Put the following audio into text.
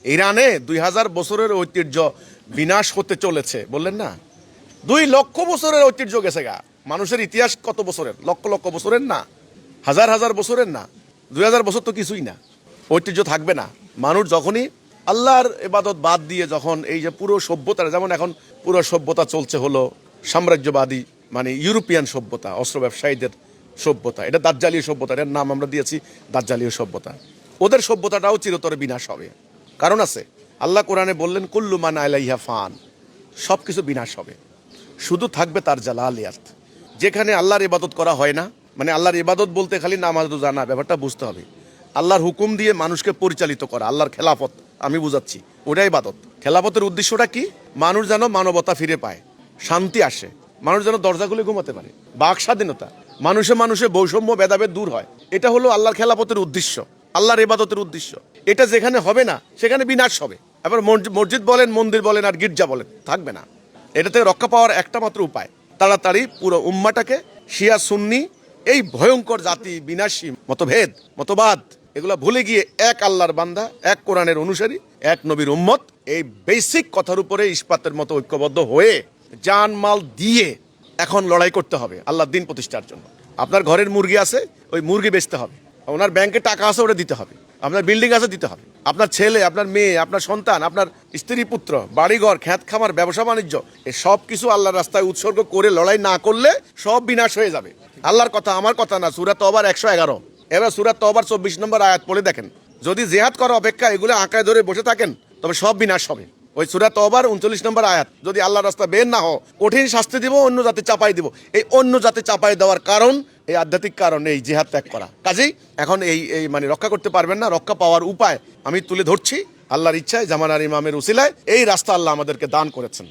ইরানে 2000 বছরের ঐতিহ্য বিনাশ হতে চলেছে বললেন না? 2 লক্ষ বছরের ঐতিহ্য গেছে গা। মানুষের ইতিহাস কত বছরের? লক্ষ লক্ষ বছরের না, হাজার হাজার বছরের না। 2000 বছর তো কিছুই না, ঐতিহ্য থাকবে না। মানুষ যখনই আল্লাহর ইবাদত বাদ দিয়ে যখন এই যে পুরো সভ্যতা, যেমন এখন পুরো সভ্যতা চলছে হলো সাম্রাজ্যবাদী, মানে ইউরোপিয়ান সভ্যতা, অস্ত্র ব্যবসায়ীদের সভ্যতা, এটা দাজ্জালীয় সভ্যতা, এর নাম আমরা দিয়েছি দাজ্জালীয় সভ্যতা। ওদের সভ্যতাটাও চিরতরে বিনাশ হবে, কারণ আছে। আল্লাহ কোরআনে বললেন কুল্লু মান আলাইহা ফান, সব কিছু বিনাশ হবে, শুধু থাকবে তার জালালিয়াত। যেখানে আল্লাহর ইবাদত করা হয় না, মানে আল্লাহর ইবাদত বলতে খালি নামাজ রোজা না, ব্যাপারটা বুঝতে হবে। আল্লাহর হুকুম দিয়ে মানুষকে পরিচালিত করা, আল্লাহর খেলাফত, আমি বুঝাচ্ছি, ওটাই ইবাদত। খেলাফতের উদ্দেশ্যটা কি? মানুষ যেন মানবতা ফিরে পায়, শান্তি আসে, মানুষ যেন দরজাগুলি ঘুমাতে পারে, বাক স্বাধীনতা, মানুষে মানুষে বৈষম্য ভেদাভেদ দূর হয়। এটা হলো আল্লাহর খেলাফতের উদ্দেশ্য, আল্লাহর ইবাদতের উদ্দেশ্য। এটা যেখানে হবে না সেখানে বিনাশ হবে। এবার মসজিদ বলেন, মন্দির বলেন, আর গির্জা বলেন, থাকবে না। এটা থেকে রক্ষা পাওয়ার একটা মাত্র উপায়, তাড়াতাড়ি পুরো উম্মাটাকে শিয়া সুন্নি এই ভয়ঙ্কর জাতি বিনাশী মতভেদ মতবাদ এগুলো ভুলে গিয়ে এক আল্লাহর বান্দা, এক কোরআনের অনুসারী, এক নবীর উম্মত, এই বেসিক কথার উপরে ইস্পাতের মতো ঐক্যবদ্ধ হয়ে জান মাল দিয়ে এখন লড়াই করতে হবে আল্লাহর দিন প্রতিষ্ঠার জন্য। আপনার ঘরের মুরগি আছে, ওই মুরগি বেচতে হবে। ওনার ব্যাংকে টাকা আছে, ওটা দিতে হবে। আপনার বিল্ডিং আছে, দিতে হবে। আপনার ছেলে, আপনার মেয়ে, আপনার সন্তান, আপনার স্ত্রী পুত্র, বাড়িঘর, খ্যাত খামার, ব্যবসা বাণিজ্য, এই সব কিছু আল্লাহর রাস্তায় উৎসর্গ করে লড়াই না করলে সব বিনাশ হয়ে যাবে। আল্লাহর কথা, আমার কথা না। সূরা তওবার 111। এবার সূরা তওবার 24 নম্বর আয়াত পড়ে দেখেন। যদি জিহাদ করার অপেক্ষা এগুলো আঁকায় ধরে বসে থাকেন, তবে সব বিনাশ হবে। ওই সূরা তওবার 39 নম্বর আয়াত, যদি আল্লাহর রাস্তা বের না হও, কঠিন শাস্তি দিব, অন্য জাতি চাপাই দিব। এই অন্য জাতি চাপাই দেওয়ার কারণ, এই আধ্যাত্মিক কারণ, এই জিহাদ ত্যাগ করা। কাজেই এখন এই মানে রক্ষা করতে পারবেন না। রক্ষা পাওয়ার উপায় আমি তুলে ধরছি আল্লাহর ইচ্ছায়, জামানার ইমামের উসিলায়। এই রাস্তা আল্লাহ আমাদেরকে দান করেছেন।